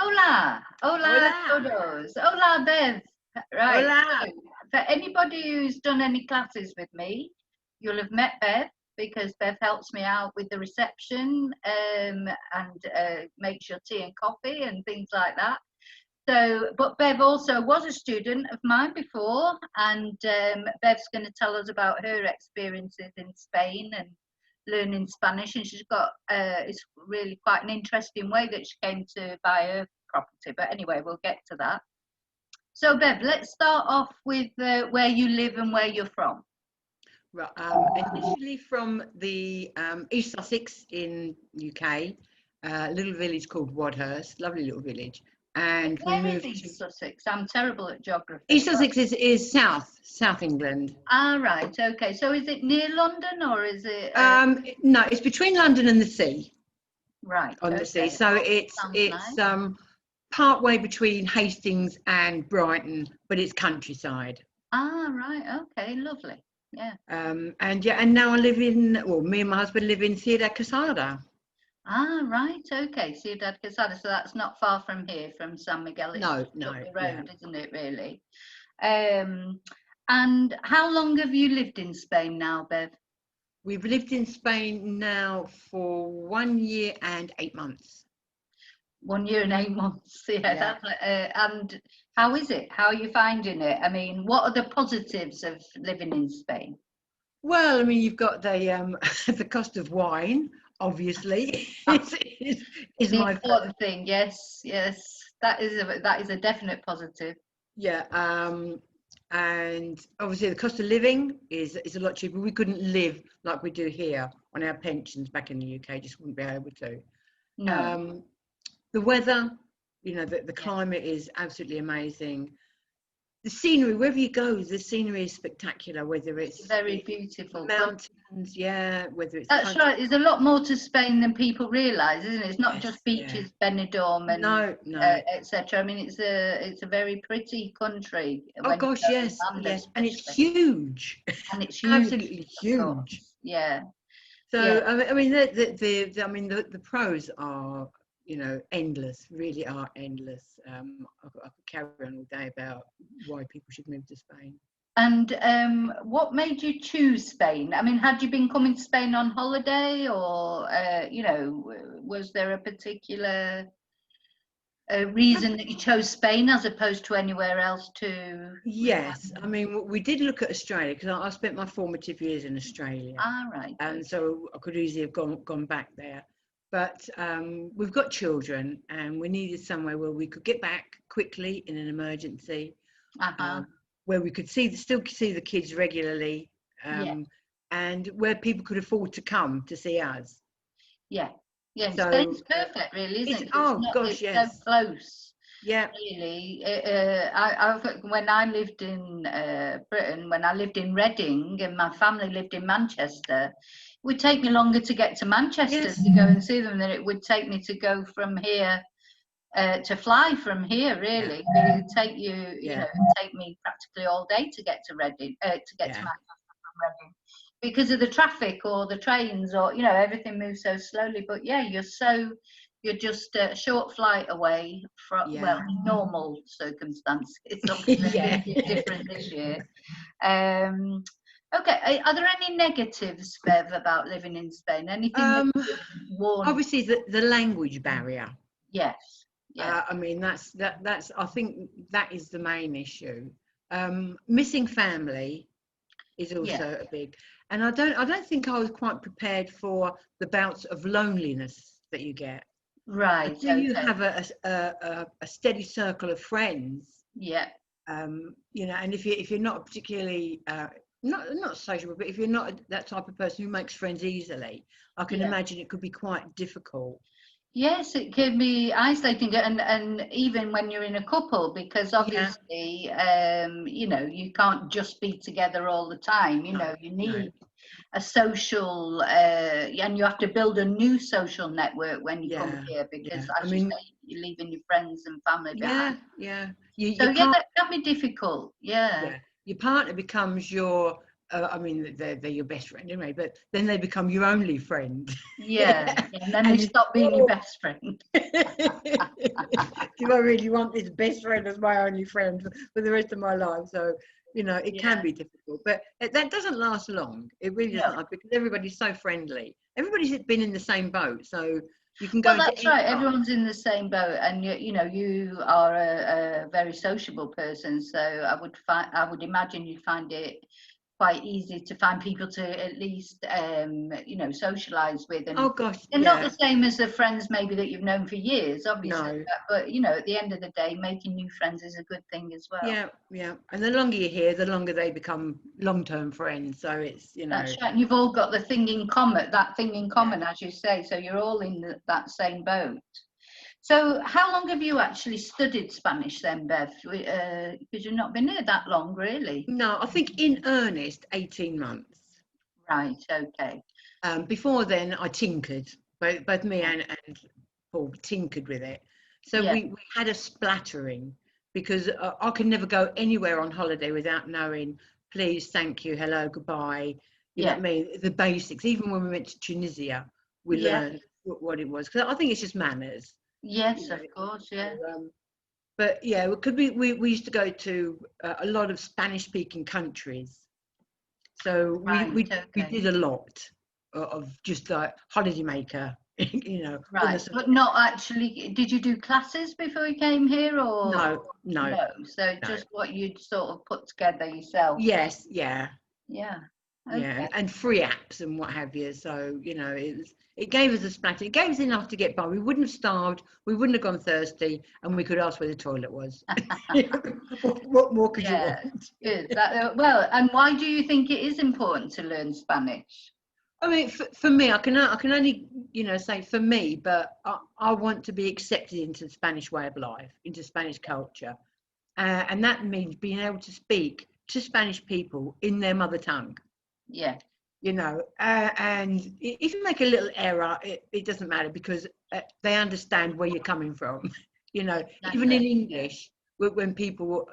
Hola, hola Hola. todos, hola Bev. Right, Hola. so for anybody who's done any classes with me, you'll have met Bev because Bev helps me out with the reception and makes your tea and coffee and things like that. So, but Bev also was a student of mine before, and Bev's going to tell us about her experiences in Spain and learning Spanish. And she's got it's really quite an interesting way that she came to buy her property. But anyway, we'll get to that. So, Bev, let's start off with where you live and where you're from. Right, initially from the East Sussex in UK, a little village called Wadhurst, lovely little village, and we Where is moved to East Sussex? I'm terrible at geography. East Sussex is South England. Ah, right, okay. So is it near London or is it? No, it's between London and the sea. Right, On the sea, okay. so Sounds it's nice. part way between Hastings and Brighton, but it's countryside. Ah, right, okay, lovely. Yeah. And now I live in, well, me and my husband live in Ciudad Quesada. Ah, right, okay. Ciudad Quesada, so that's not far from here, from San Miguel. It's No, just up the yeah. road, isn't it, really? And how long have you lived in Spain now, Bev? We've lived in Spain now for 1 year and 8 months. 1 year and 8 months. Yeah, Yeah. that's and how is it? How are you finding it? I mean, what are the positives of living in Spain? Well, I mean, you've got the the cost of wine, obviously, is The my important thing, yes, yes. That is a definite positive. yeah. And obviously the cost of living is a lot cheaper. We couldn't live like we do here on our pensions back in the UK, just wouldn't be able to. No. The weather, the Yeah. climate is absolutely amazing. The scenery, wherever you go, the scenery is spectacular, whether it's Very beautiful. But mountains, yeah, whether it's that's country. right. There's a lot more to Spain than people realise, isn't it? It's not Yes, just yeah. beaches, Benidorm, and No. etc. I mean, it's a very pretty country Oh when you gosh, go in yes, Manda, yes, and it's especially, huge, and it's huge, absolutely of huge. course. Yeah, yeah, So I mean, the pros are, endless, really are endless. I could carry on all day about why people should move to Spain. And what made you choose Spain? I mean, had you been coming to Spain on holiday, or was there a particular reason that you chose Spain as opposed to anywhere else to? Yes, I mean, we did look at Australia because I spent my formative years in Australia, Ah, right. and so I could easily have gone back there. But we've got children, and we needed somewhere where we could get back quickly in an emergency, Uh-huh. where we could still see the kids regularly, Yeah, and where people could afford to come to see us. yeah, yeah. And So Spain's perfect, really, isn't it's it? 'Cause oh gosh, it's so yes, close, yeah, really. When I lived in Britain, when I lived in Reading, and my family lived in Manchester, it would take me longer to get to Manchester yes, to go and see them than it would take me to go from here to fly from here. yeah, Really, it would take yeah, take me practically all day to get to Reading, to get to yeah, Manchester from Reading, because of the traffic or the trains, or everything moves so slowly. But yeah, you're just a short flight away from, well, yeah, normal circumstances. Obviously a yeah. little bit different this year. Okay, are there any negatives, Bev, about living in Spain? Anything that Um, you would warn? Obviously the language barrier. Yes, yeah, I mean, that's I think that is the main issue. Missing family is yeah, also a big, and I don't think I was quite prepared for the bouts of loneliness that you get right, until you okay, have a steady circle of friends. yeah, And if you're not particularly not sociable, but if you're not that type of person who makes friends easily, I can yeah. imagine it could be quite difficult. Yes, it can be isolating, and even when you're in a couple, because Yeah, obviously, you can't just be together all the time. no, You no, need a social, and you have to build a new social network when you come yeah, here, because, yeah. I as you mean, say, you're leaving your friends and family behind. yeah. You So your yeah, part that can be difficult. Yeah, Yeah, your partner becomes your I mean, they're your best friend anyway, but then they become your only friend. Yeah, and then And they stop being your best friend. do I really want this best friend as my only friend for the rest of my life? So, you know, it can be difficult, but that doesn't last long. It really doesn't, because everybody's so friendly. Everybody's been in the same boat, so you can go Well, into that's any right. part. Everyone's in the same boat, and you know, you are a very sociable person, so I would imagine you find it quite easy to find people to at least you know, socialize with, and Oh gosh, they're not the yeah, same as the friends maybe that you've known for years, obviously, no. but you know, at the end of the day, making new friends is a good thing as well. Yeah, yeah. And the longer you're here, the longer they become long-term friends. So it's, you know, That's right. And you've all got the thing in common, that thing in yeah. common, as you say. So you're all in that same boat. So how long have you actually studied Spanish then, Bev? Because you've not been here that long, really. No, I think in earnest, 18 months. Right. Okay. Before then, I tinkered. Both me and Paul tinkered with it. So Yeah. we had a splattering because I could never go anywhere on holiday without knowing, please, thank you, hello, goodbye. You know Yeah. what I mean? The basics. Even when we went to Tunisia, we Yeah. learned what it was. Because I think it's just manners. You Yes, know, of course. Yeah. but yeah, we used to go to a lot of Spanish-speaking countries. So Right. we Okay. did a lot of just like holidaymaker, you know, Right. almost. But not actually. Did you do classes before you came here, or No, no, no? So no. just what you'd sort of put together yourself. Yes, yeah, Yeah. yeah, Okay. and free apps and what have you. So you know, it gave us a splatter. It gave us enough to get by. We wouldn't have starved. We wouldn't have gone thirsty, and we could ask where the toilet was. What more could you Yeah, want? good. Well, and why do you think it is important to learn Spanish? I mean, for me, I can only, you know, say for me, but I want to be accepted into the Spanish way of life, into Spanish culture, and that means being able to speak to Spanish people in their mother tongue. Yeah, You know, and if you make a little error, it doesn't matter because they understand where you're coming from. You know, even in exactly. English, when people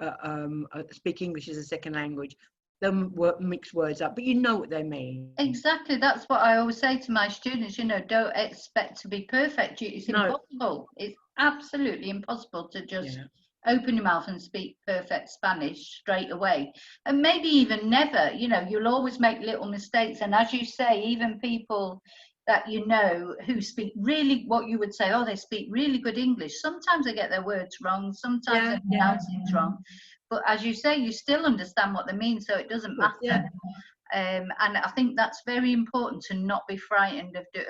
speak English as a second language, they'll mix words up, but you know what they mean. Exactly. That's what I always say to my students, you know, don't expect to be perfect. It's No, impossible. It's absolutely impossible to just yeah, open your mouth and speak perfect Spanish straight away. And maybe even never, you know, you'll always make little mistakes. And as you say, even people that you know who speak really what you would say, oh, they speak really good English. Sometimes they get their words wrong, sometimes yeah, they yeah. pronounce things wrong. But as you say, you still understand what they mean, so it doesn't Of course, yeah, matter. And I think that's very important to not be frightened of doing.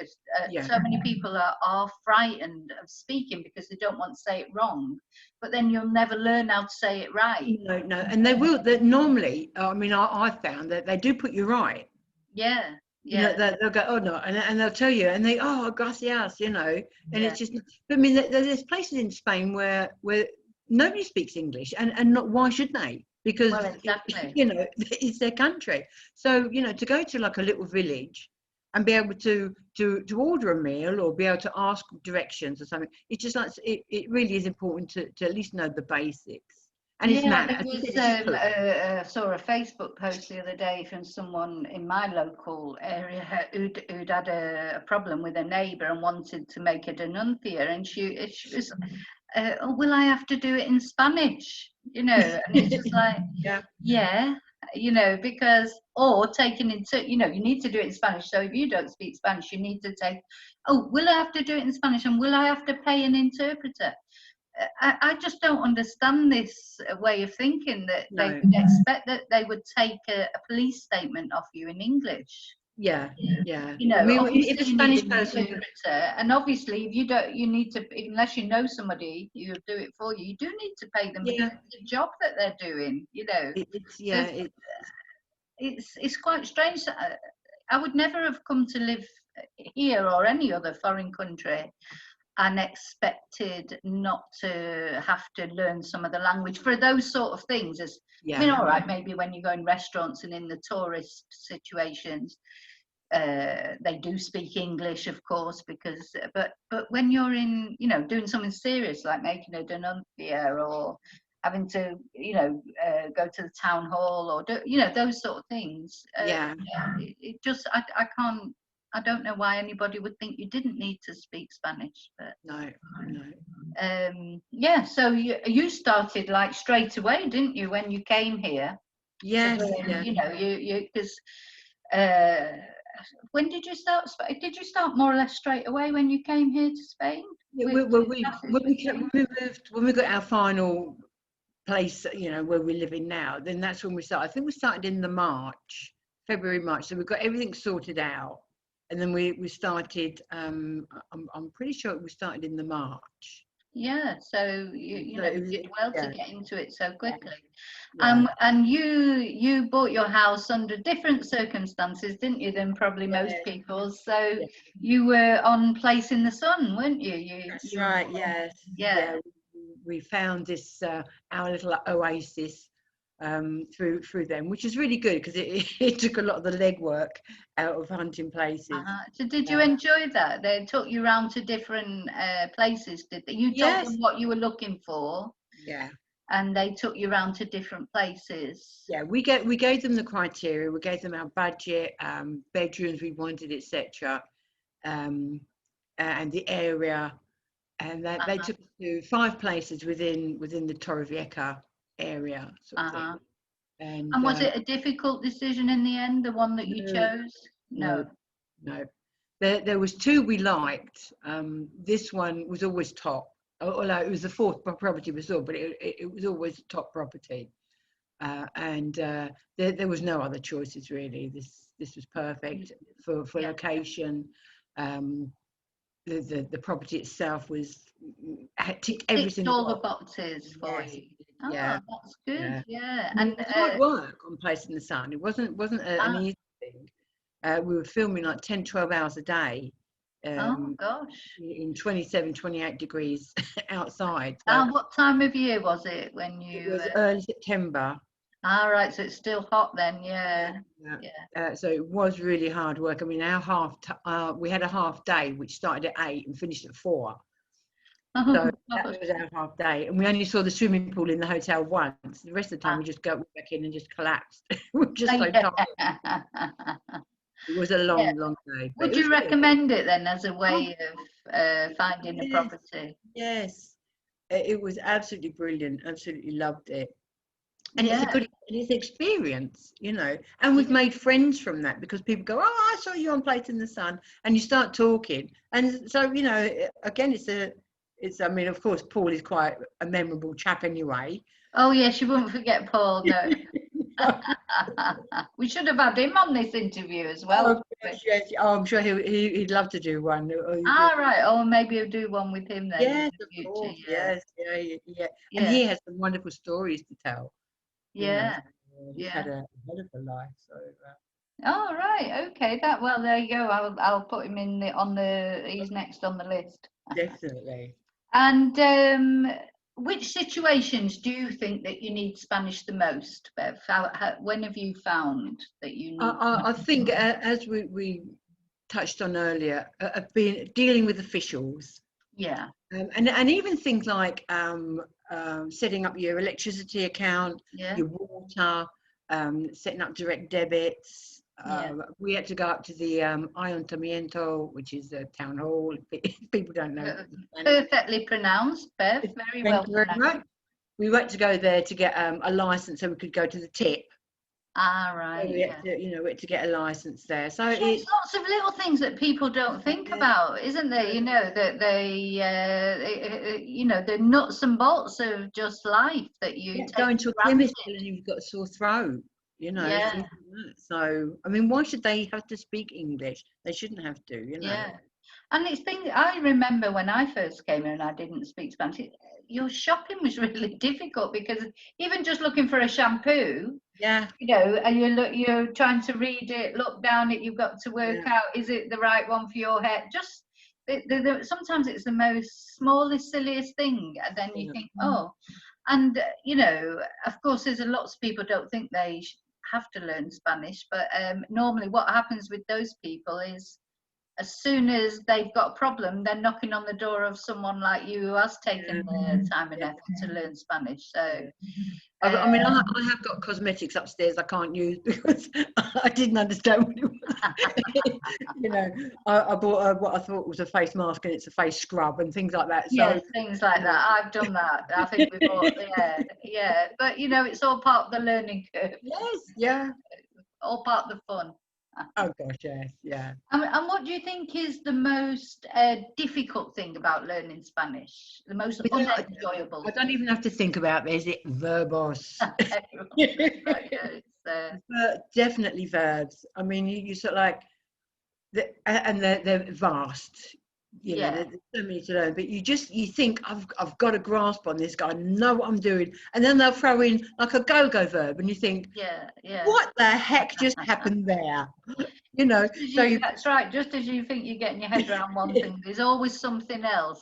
yeah. So many people are frightened of speaking because they don't want to say it wrong, but then you'll never learn how to say it right. No, no, and they will. That normally, I mean, I found that they do put you right. Yeah, You know, yeah, they'll go, oh no, and they'll tell you, and they, oh, gracias, you know, and yeah. it's just. But I mean, there's places in Spain where nobody speaks English, and not why should they? Because Well, exactly. you know it's their country. So you know, to go to like a little village and be able to order a meal or be able to ask directions or something, it's just like it really is important to at least know the basics. And it's Yeah, man, there as you said, was it's just polite. saw a Facebook post the other day from someone in my local area who'd had a problem with a neighbour and wanted to make a denuncia, and she was, oh, will I have to do it in Spanish? You know, and it's just like, Yeah, yeah, you know, because or taking into, you know, you need to do it in Spanish. So if you don't speak Spanish, you need to take, oh, will I have to do it in Spanish, and will I have to pay an interpreter? I just don't understand this way of thinking that they no. would expect that they would take a police statement off you in English. Yeah, yeah. You I know, mean, if a obviously you need Spanish an person, interpreter, and obviously if you don't, you need to, unless you know somebody who'll do it for you. You do need to pay them because yeah, it's a job that they're doing. You know, it's so yeah, it it's quite strange. I would never have come to live here or any other foreign country and expected not to have to learn some of the language for those sort of things. As I yeah, mean, all right, maybe when you go in restaurants and in the tourist situations, they do speak English, of course, because but when you're in, you know, doing something serious like making a denuncia or having to, go to the town hall or do, those sort of things. Yeah. It just, I can't, I don't know why anybody would think you didn't need to speak Spanish, but No. yeah. So you started like straight away, didn't you, when you came here? Yes. To Yeah. learn, you because when did you start? Did you start more or less straight away when you came here to Spain? Yeah, With when classes with me? we got our final place, where we're living now, then that's when we started. I think we started in the February, March. So we got everything sorted out, and then we started. I'm pretty sure we started in the March. Yeah, so you So know it you was, did well to yeah, get into it so quickly. yeah, And you bought your house under different circumstances, didn't you, than probably most yeah, people? So yeah. you were on Place in the Sun, weren't you? That's right. Yes, Yeah. yeah. We found this our little oasis through them, which is really good because it took a lot of the legwork out of hunting places. So did you enjoy that? They took you around to different places, did they? You told Yes. them what you were looking for, Yeah. and they took you around to different places. Yeah, we gave them the criteria. We gave them our budget, bedrooms we wanted, etc., and the area, and that they took us to 5 places within the Torrevieja area, sort of thing. Uh-huh. And And was it a difficult decision in the end, the one that you no, chose? no, No. no. There was 2 we liked. This one was always top. Although it was the 4th property we saw, but it was always top property. And there was no other choices really. This was perfect for location. The property itself had ticked every Ticked all all the box. boxes for Yes, you. yeah, Oh, that's good. yeah. Yeah. And it was hard work on Place in the Sun. It wasn't an easy thing. We were filming like 10, 12 hours a day. Oh gosh. In 27, 28 degrees outside. So What time of year was it when it you? was early September. All right, so it's still hot then. Yeah, Yeah. yeah. Yeah. So it was really hard work. I mean, we had a half day which started at 8 and finished at 4. So Oh that gosh. was our half day, and we only saw the swimming pool in the hotel once. The rest of the time, we just go back in and just collapsed. We were just so tired. It was a Yeah. long day, but Would it was you good. recommend it then as a Oh, way of finding a yes, property? yes. It was absolutely brilliant. Absolutely loved it. And it's a Yeah. good experience. And we've made friends from that because people go, oh, I saw you on Place in the Sun, and you start talking. And so, again, I mean, of course, Paul is quite a memorable chap anyway. Oh yes, you wouldn't forget Paul. No. We should have had him on this interview as well. Oh, yes. Oh, I'm sure he'd love to do one. All right. Oh, maybe I'll do one with him then in Yes, the of future. course. Yeah. Yes, yeah. And Yeah. he has some wonderful stories to tell. Yeah. He's Yeah. had a hell of a life. So All right. Okay. Well, there you go. I'll put him in he's next on the list. definitely. And which situations do you think that you need Spanish the most, Bev? When have you found that you need? I think, as we touched on earlier, of being dealing with officials, Yeah. and even things like setting up your electricity account, Yeah. your water, setting up direct debits. Yeah. We had to go up to the ayuntamiento, which is the town hall. People don't know Spanish. Perfectly pronounced, Bev. Very well Thank you very pronounced. much. We had to go there to get a license so we could go to the tip. Ah, So right. we had Yeah. to, we had to get a license there. So It's lots of little things that people don't think about, isn't there? That the nuts and bolts of just life that you take going for to a granted. chemist and you've got a sore throat, Yeah. things like that. So, I mean, why should they have to speak English? They shouldn't have to. Yeah. And it's things I remember when I first came in and I didn't speak Spanish. Your shopping was really difficult because even just looking for a shampoo, Yeah. and you're trying to read it, look down it, you've got to work out, is it the right one for your hair? Just sometimes it's the most smallest, silliest thing, and then you think, oh, and of course, there's lots of people don't think they have to learn Spanish, but normally what happens with those people is as soon as they've got a problem, they're knocking on the door of someone like you who has taken the time and effort to learn Spanish. So I mean, I have got cosmetics upstairs I can't use because I didn't understand what it was. You know, I bought what I thought was a face mask and it's a face scrub and things like that. So, yes, things like that. I've done that. I think we've all, yeah. But you know, it's all part of the learning curve. yes, yeah. All part of the fun. Oh gosh, yes, yeah. And what do you think is the most difficult thing about learning Spanish? The most unenjoyable? I don't even have to think about this. It's verbos. Definitely verbs. I mean, you sort of like, and they're vast. You know, there's so many to learn. But you think I've got a grasp on this guy. I know what I'm doing, and then they'll throw in like a go-go verb, and you think, what the heck just happened there? You know, that's right. Just as you think you're getting your head around one thing, there's always something else.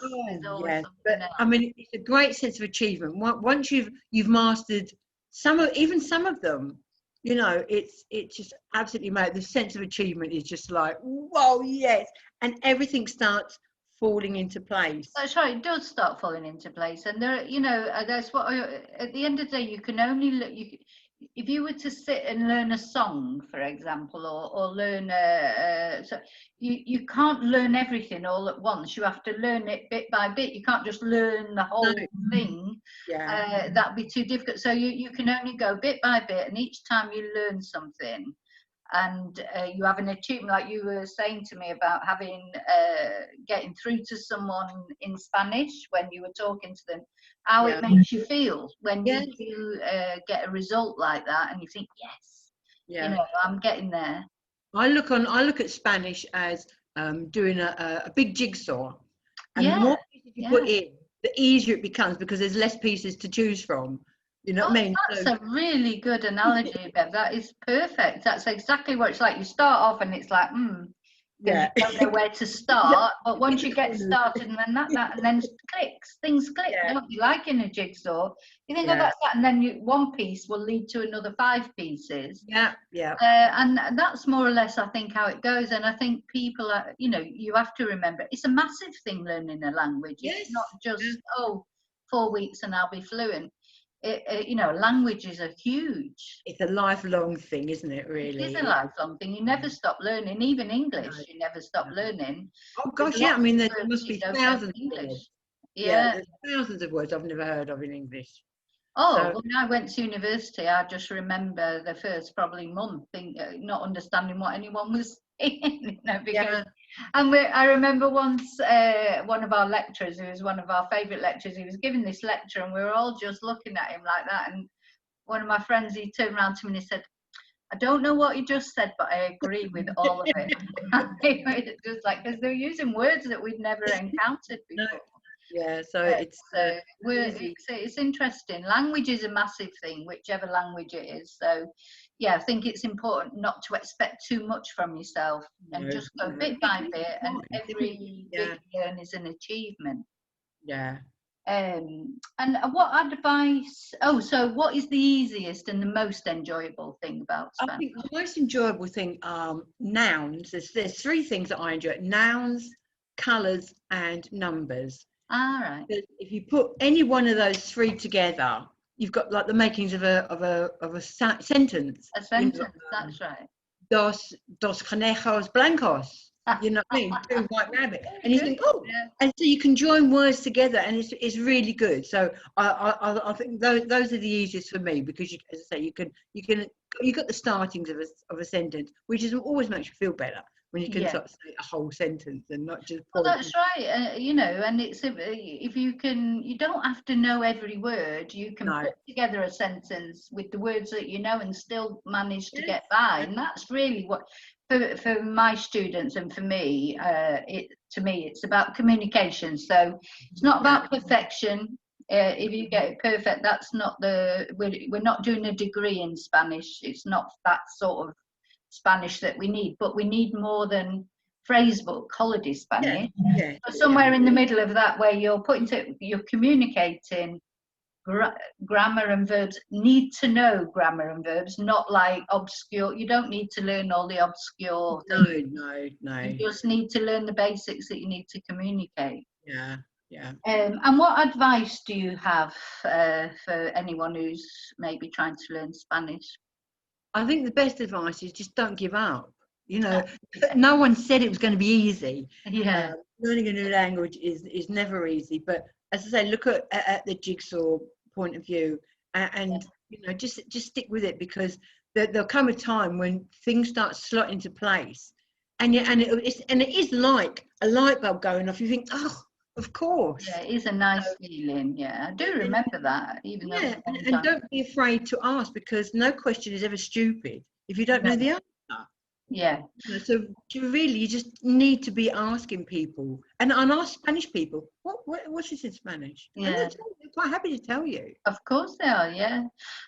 I mean, it's a great sense of achievement. Once you've mastered some of them, you know, it's just absolutely amazing. The sense of achievement is just like, whoa, yes, and everything starts falling into place. That's right. It does start falling into place, and there, you know, that's what. At the end of the day, you can only look. If you were to sit and learn a song, for example, or learn so you can't learn everything all at once. You have to learn it bit by bit. You can't just learn the whole thing. That'd be too difficult. So you can only go bit by bit, and each time you learn something, and you have an achievement, like you were saying to me about having getting through to someone in Spanish when you were talking to them, how it makes you feel when you do get a result like that, and you think, you know, I'm getting there. I look at Spanish as doing a big jigsaw, and the more pieces you put in, the easier it becomes because there's less pieces to choose from. You know what I mean? That's a really good analogy, Bev. That is perfect. That's exactly what it's like. You start off and it's like, you don't know where to start. But once you get started, and then that and then things click. Don't you? Like in a jigsaw, you think, oh, that's that, and then one piece will lead to another 5 pieces. And that's more or less, I think, how it goes. And I think people are, you know, you have to remember, it's a massive thing learning a language. It's not just 4 weeks and I'll be fluent. You know, languages are huge. It's a lifelong thing, isn't it, really? It is a lifelong thing. You never stop learning. Even English, you never stop learning. Oh gosh, yeah. I mean, there must be thousands of words. There's thousands of words I've never heard of in English. When I went to university, I just remember the first probably month not understanding what anyone was saying, you know, because I remember once one of our lecturers, who was one of our favourite lecturers, he was giving this lecture and we were all just looking at him like that, and one of my friends, he turned around to me and he said, I don't know what he just said, but I agree with all of it. It just like, because they're using words that we'd never encountered before. So it's interesting. Language is a massive thing, whichever language it is. So I think it's important not to expect too much from yourself and just go bit by bit, and every bit you learn is an achievement. And what advice? So what is the easiest and the most enjoyable thing about Spanish? I think the most enjoyable thing are nouns. There's 3 things that I enjoy: nouns, colours, and numbers. Right. If you put any one of those 3 together, you've got like the makings of a sentence. A sentence, that's right. Dos conejos blancos. You know what I mean? 2 white rabbits. And you think, and so you can join words together, and it's really good. So I think those are the easiest for me, because as I say, you got the startings of a sentence, which always makes you feel better when you can sort of say a whole sentence and not just. Well, that's right. You know, and it's if you can, you don't have to know every word. You can put together a sentence with the words that you know and still manage to get by, and that's really what. For my students and for me, it's about communication. So it's not about perfection. If you get it perfect, that's not we're not doing a degree in Spanish. It's not that sort of Spanish that we need, but we need more than phrasebook holiday Spanish. But somewhere in the middle of that, where you're communicating grammar and verbs, need to know grammar and verbs, not like obscure. You don't need to learn all the obscure things. No. You just need to learn the basics that you need to communicate. Yeah. And what advice do you have for anyone who's maybe trying to learn Spanish? I think the best advice is just don't give up. You know, no one said it was going to be easy. Yeah. Learning a new language is never easy. But as I say, look at the jigsaw point of view, and you know, just stick with it, because there'll come a time when things start slotting into place, and it is like a light bulb going off. You think, oh, of course. Yeah, it is a nice feeling. Yeah, I do remember that. Even though Yeah, and don't be afraid to ask, because no question is ever stupid if you don't know the answer. Yeah. So you just need to be asking people, and ask Spanish people, what's this in Spanish? Yeah. And they're quite happy to tell you. Of course they are, yeah.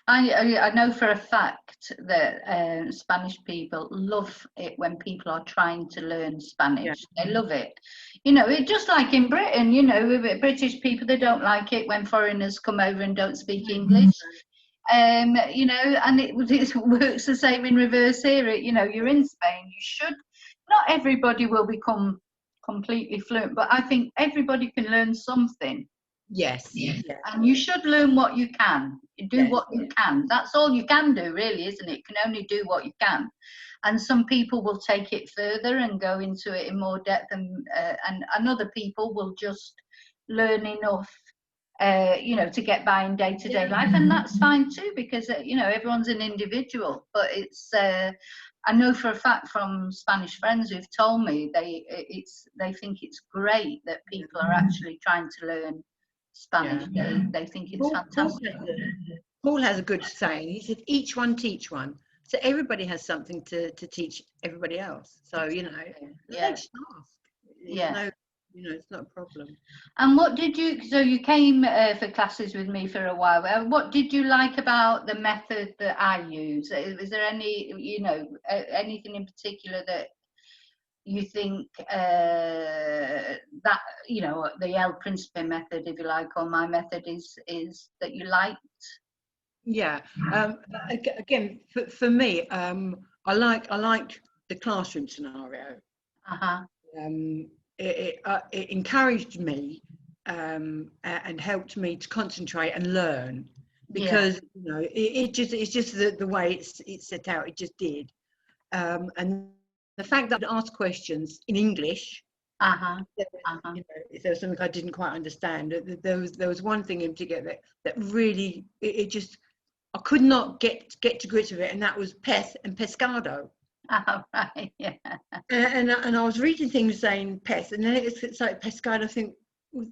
I know for a fact that Spanish people love it when people are trying to learn Spanish. They love it. You know, it just like in Britain, you know, with British people, they don't like it when foreigners come over and don't speak English. You know, and it works the same in reverse here. You know, you're in Spain, not everybody will become completely fluent, but I think everybody can learn something. Yes. And you should learn what you can. Do what you can. That's all you can do, really, isn't it? You can only do what you can. And some people will take it further and go into it in more depth, and other people will just learn enough you know, to get by in day-to-day life, and that's fine too, because you know, everyone's an individual. But it's I know for a fact from Spanish friends who've told me they think it's great that people are actually trying to learn Spanish. They think it's fantastic. Paul has a good saying. He said, each one teach one. So everybody has something to teach everybody else. So, you know, let's ask. You know, it's not a problem. And what did you, so you came for classes with me for a while. What did you like about the method that I use? Is there any, you know, anything in particular that you think that, you know, the El Principe method, if you like, or my method is that you liked? Yeah. Again, for me, I like the classroom scenario. It encouraged me and helped me to concentrate and learn, because you know, it's just the way it's set out. It just did, and the fact that I'd ask questions in English. You know, if there was something I didn't quite understand, there was one thing in particular that really it just, I could not get to grips with it, and that was pez and pescado. Right, yeah. And I was reading things saying pez, and then it's like pescado. I think,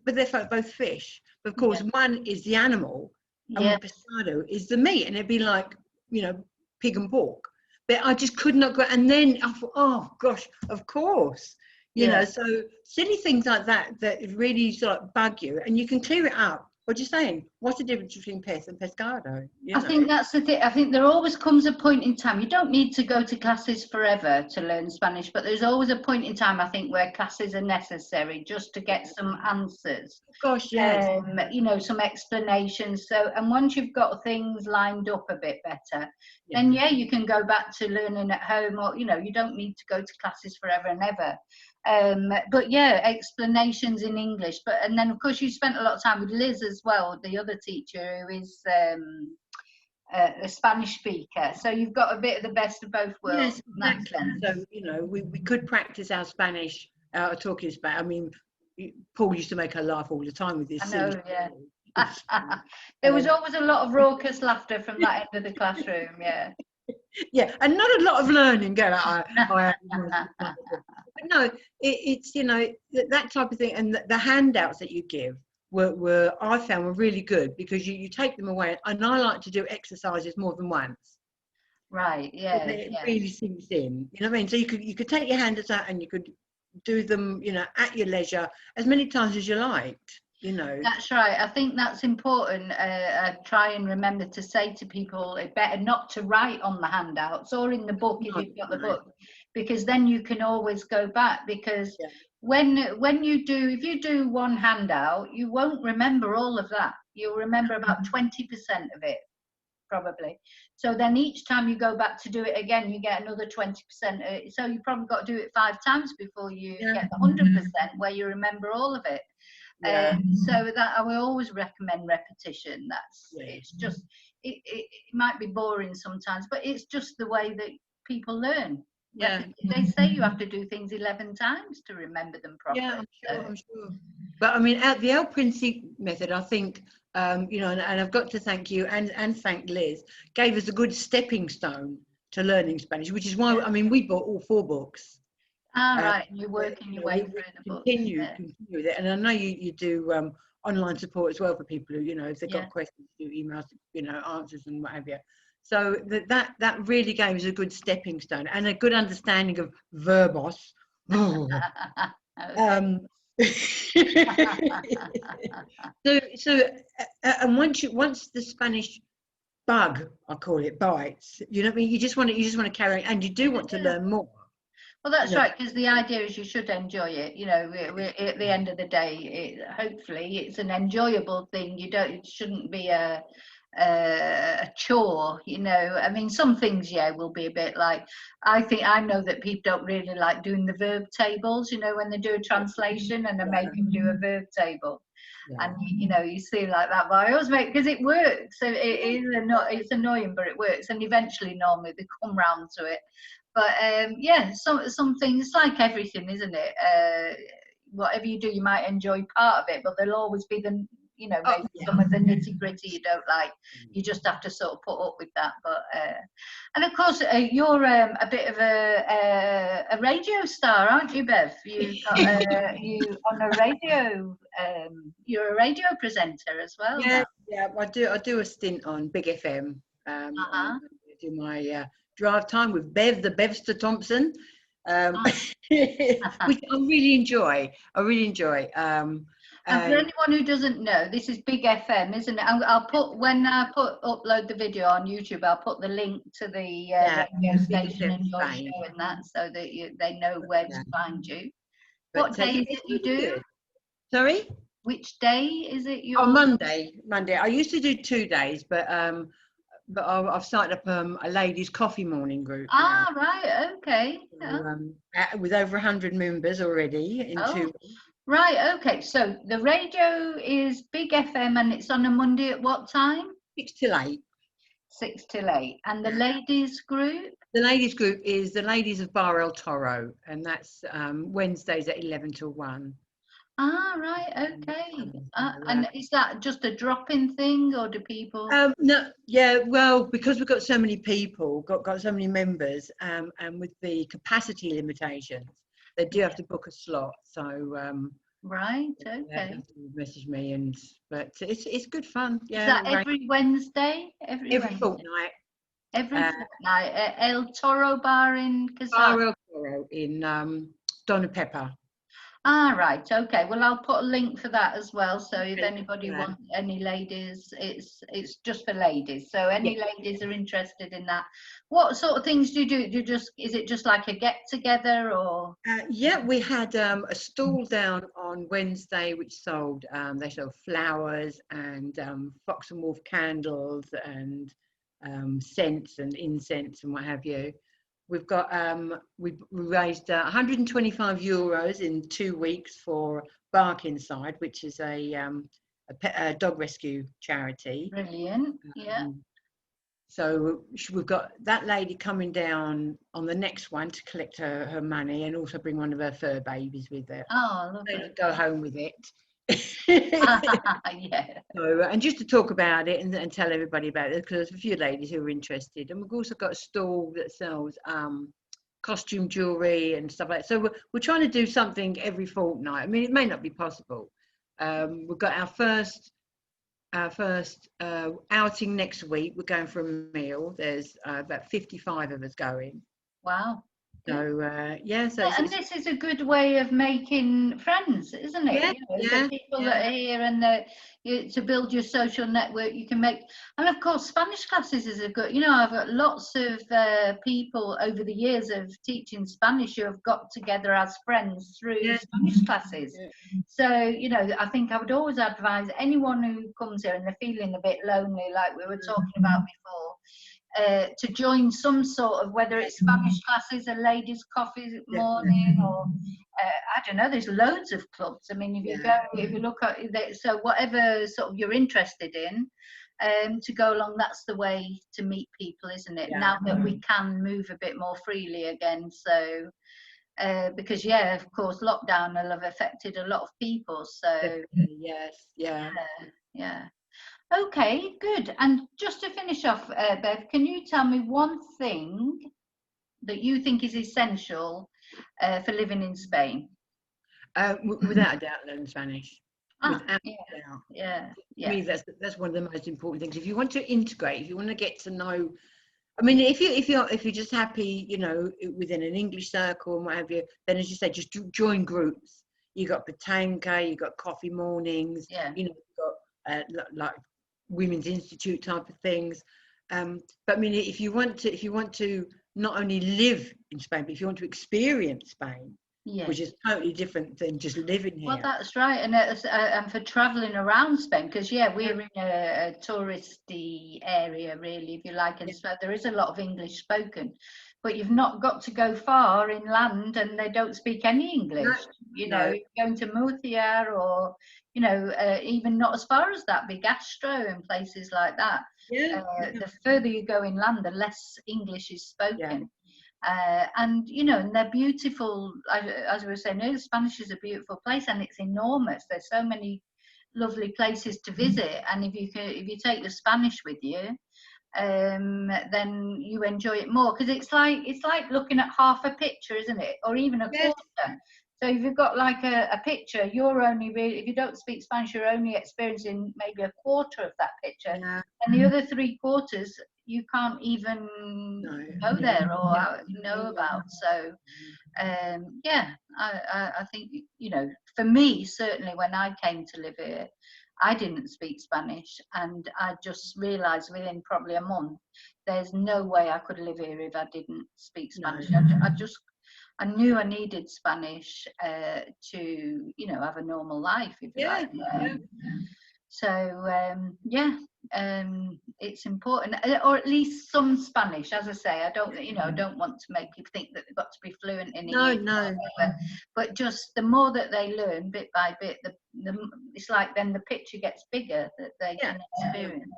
but they're both fish. But of course, one is the animal, and pescado is the meat, and it'd be like, you know, pig and pork. But I just could not go. And then I thought, oh gosh, of course, you know. So silly things like that really sort of bug you, and you can clear it up. What you're saying? What's the difference between pez and pescado? You know? I think that's the thing. I think there always comes a point in time. You don't need to go to classes forever to learn Spanish, but there's always a point in time, I think, where classes are necessary just to get some answers. Gosh, yes. You know, some explanations. So, and once you've got things lined up a bit better, then you can go back to learning at home, or you know, you don't need to go to classes forever and ever. But yeah, explanations in English. And then of course you spent a lot of time with Liz as well, the other teacher who is a Spanish speaker. So you've got a bit of the best of both worlds. Yes, exactly. So you know, we could practice our Spanish, talking Spanish. I mean, Paul used to make her laugh all the time with this. I know, yeah. There was always a lot of raucous laughter from that end of the classroom, yeah. Yeah, and not a lot of learning going on. But no, it's, you know, that type of thing, and the handouts that you give were I found were really good, because you take them away, and I like to do exercises more than once. Right, yeah. It really sinks in, you know what I mean? So you could take your handouts out and you could do them, you know, at your leisure as many times as you liked. You know. That's right. I think that's important. I try and remember to say to people, it's better not to write on the handouts or in the book if you've got the book, because then you can always go back. Because when you do, if you do one handout, you won't remember all of that. You'll remember about 20% of it, probably. So then each time you go back to do it again, you get another 20%. So you probably got to do it 5 times before you get the 100% where you remember all of it. So that I will always recommend repetition. It's just it might be boring sometimes, but it's just the way that people learn. They say you have to do things 11 times to remember them properly. I'm sure. But I mean, the El Principe method, I think, you know, and I've got to thank you and thank Liz, gave us a good stepping stone to learning Spanish, which is why, I mean, we bought all 4 books. Right, and you're working your way through the books. Continue with it, and I know you do online support as well for people who, you know, if they've got questions, do emails, you know, answers and what have you. So that really gave us a good stepping stone and a good understanding of verbos. And once the Spanish bug, I call it, bites, you know what I mean, you just want to carry on, and you do want to learn more. Well, that's right, because the idea is you should enjoy it. You know, at the end of the day, hopefully it's an enjoyable thing. It shouldn't be a chore, you know. I mean, some things will be a bit like, I know that people don't really like doing the verb tables, you know, when they do a translation and they make them do a verb table. And you know, you see like that, but I always make, because it works. So it's annoying, but it works, and eventually normally they come round to it. But some things, like everything, isn't it? Whatever you do, you might enjoy part of it, but there'll always be the, you know, maybe some of the nitty gritty you don't like. You just have to sort of put up with that. But and of course, you're a bit of a radio star, aren't you, Bev? You've got you on a radio. You're a radio presenter as well. Yeah, I do a stint on Big FM. I do my drive time with Bev, the Bevster Thompson, which I really enjoy. And for anyone who doesn't know, this is Big FM, isn't it? I'll put, when I upload the video on YouTube, I'll put the link to the radio station and your show and that, so that they know where to find you. What day is it you do? Sorry? Which day is it? Monday. I used to do 2 days, but I've started up a ladies' coffee morning group. Right, okay. So, with over 100 members already in 2 weeks. Right, okay. So the radio is Big FM, and it's on a Monday at what time? 6 till 8. 6 till 8. And the ladies group? The ladies group is the Ladies of Bar El Toro, and that's Wednesdays at 11 till 1. Right, okay. And is that just a drop-in thing, or do people? No, well, because we've got so many people, got so many members, and with the capacity limitations, they do have to book a slot. So right, okay. Message me, but it's good fun. Yeah. Is that every Wednesday? Every fortnight. Every fortnight. El Toro Bar in Casal. Bar El Toro in Donna Pepper. Right, okay. Well, I'll put a link for that as well. So if anybody wants any ladies, it's just for ladies. So any ladies are interested in that. What sort of things do you do? Is it just like a get together, or? We had a stall down on Wednesday which sold. They sold flowers and fox and wolf candles and scents and incense and what have you. We've got we raised €125 in 2 weeks for Bark Inside, which is a dog rescue charity. Brilliant. So we've got that lady coming down on the next one to collect her money, and also bring one of her fur babies with her. Oh, lovely. They don't go home with it. Yeah. So, and just to talk about it and tell everybody about it, because there's a few ladies who are interested, and we've also got a stall that sells costume jewelry and stuff like that. So we're trying to do something every fortnight. I mean, it may not be possible. We've got our first outing next week. We're going for a meal. There's about 55 of us going. Wow. So yeah, so And this is a good way of making friends, isn't it? yeah, You know, the people that are here, and to build your social network, you can make. And of course, Spanish classes is a good. You know, I've got lots of people over the years of teaching Spanish who have got together as friends through Spanish classes. So, you know, I think I would always advise anyone who comes here and they're feeling a bit lonely, like we were talking about before, to join some sort of, whether it's Spanish classes, a ladies' coffee morning, or I don't know. There's loads of clubs. I mean, if you go, if you look at it, so whatever sort of you're interested in, to go along, that's the way to meet people, isn't it? Now that we can move a bit more freely again, so. Because of course, lockdown will have affected a lot of people. So yeah. Okay, good. And just to finish off, Bev, can you tell me one thing that you think is essential for living in Spain? Without a doubt, learn Spanish. Without a doubt. Yeah. To me, that's one of the most important things. If you want to integrate, if you want to get to know, I mean, if you're just happy, you know, within an English circle and what have you, then as you say, just join groups. You got Petanca, you got coffee mornings, you know, you've got like Women's Institute type of things. But I mean, if you want to not only live in Spain, but if you want to experience Spain, which is totally different than just living here. Well, that's right. And for traveling around Spain, because we're in a touristy area, really, if you like, and so there is a lot of English spoken, but you've not got to go far inland, and they don't speak any English. You're going to Murcia, or you know, even not as far as that, Bigastro and places like that. The further you go inland, the less English is spoken. And you know, and they're beautiful. As we were saying earlier, Spanish is a beautiful place, and it's enormous. There's so many lovely places to visit, and if you take the Spanish with you, then you enjoy it more, because it's like looking at half a picture, isn't it, or even a quarter. So if you've got like a picture, you're only really, if you don't speak Spanish, you're only experiencing maybe a quarter of that picture, and the other 3/4 you can't even go there or know about. So I think, you know, for me, certainly when I came to live here, I didn't speak Spanish, and I just realized within probably a month, there's no way I could live here if I didn't speak Spanish. I knew I needed Spanish to, you know, have a normal life, if you like. So it's important, or at least some Spanish. As I say, I don't want to make people think that they've got to be fluent in English. But just the more that they learn, bit by bit, it's like then the picture gets bigger that they can experience.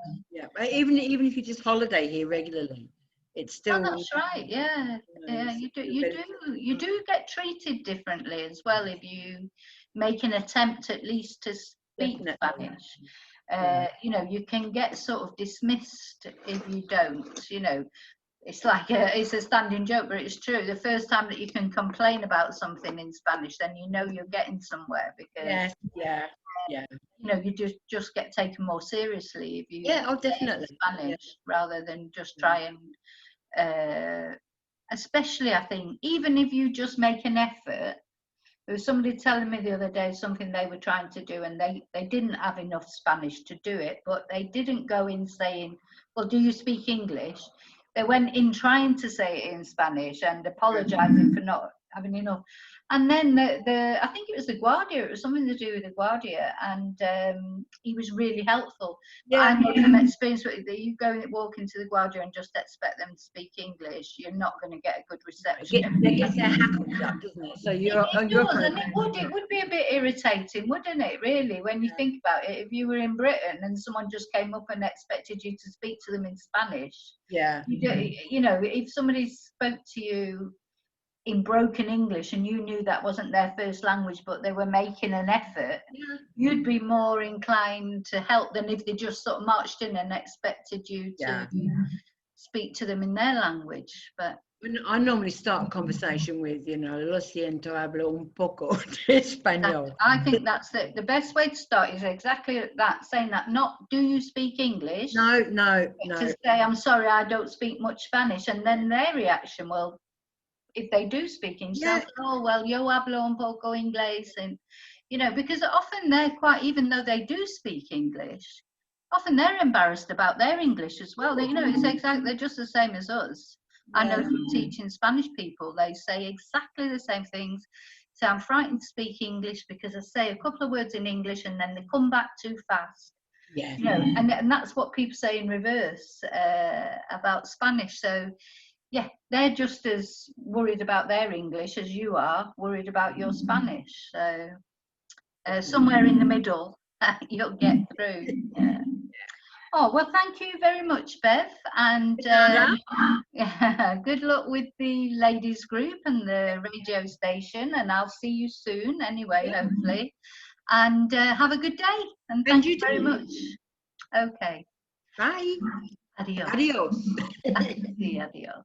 Even if you just holiday here regularly, it's still. Oh, that's right. You do get treated differently as well if you make an attempt at least to speak Spanish. You know, you can get sort of dismissed if you don't. You know, it's like it's a standing joke, but it's true. The first time that you can complain about something in Spanish, then you know you're getting somewhere, because you know, you just get taken more seriously if you definitely Spanish rather than just try and especially, I think, even if you just make an effort. There was somebody telling me the other day something they were trying to do, and they didn't have enough Spanish to do it, but they didn't go in saying, well, do you speak English? They went in trying to say it in Spanish and apologizing for not having enough. And then I think it was the Guardia, it was something to do with the Guardia, and he was really helpful. I know from experience that you go and walk into the Guardia and just expect them to speak English, you're not going to get a good reception. It gets their hackles up, doesn't it? So it would be a bit irritating, wouldn't it, really, when you think about it, if you were in Britain and someone just came up and expected you to speak to them in Spanish. You know, if somebody spoke to you in broken English and you knew that wasn't their first language, but they were making an effort, you'd be more inclined to help than if they just sort of marched in and expected you to speak to them in their language. But I normally start a conversation with, you know, lo siento, hablo un poco de español. I think that's the best way to start, is exactly that, saying that, not do you speak English? No. To say, I'm sorry, I don't speak much Spanish, and then their reaction, well, if they do speak English, Yeah. they'll say, oh, well, yo hablo un poco inglés. And, you know, because often they're quite, even though they do speak English, often they're embarrassed about their English as well. You know, it's exactly, they're just the same as us. I know from teaching Spanish people, they say exactly the same things. So I'm frightened to speak English because I say a couple of words in English and then they come back too fast. Yeah. You know, and that's what people say in reverse about Spanish. So yeah, they're just as worried about their English as you are worried about your Spanish. So somewhere in the middle, you'll get through. Yeah. Oh, well, thank you very much, Bev. And good luck with the ladies group and the radio station. And I'll see you soon anyway, hopefully. And have a good day. And thank you very much. Okay. Bye. Adios. Adios. Adios.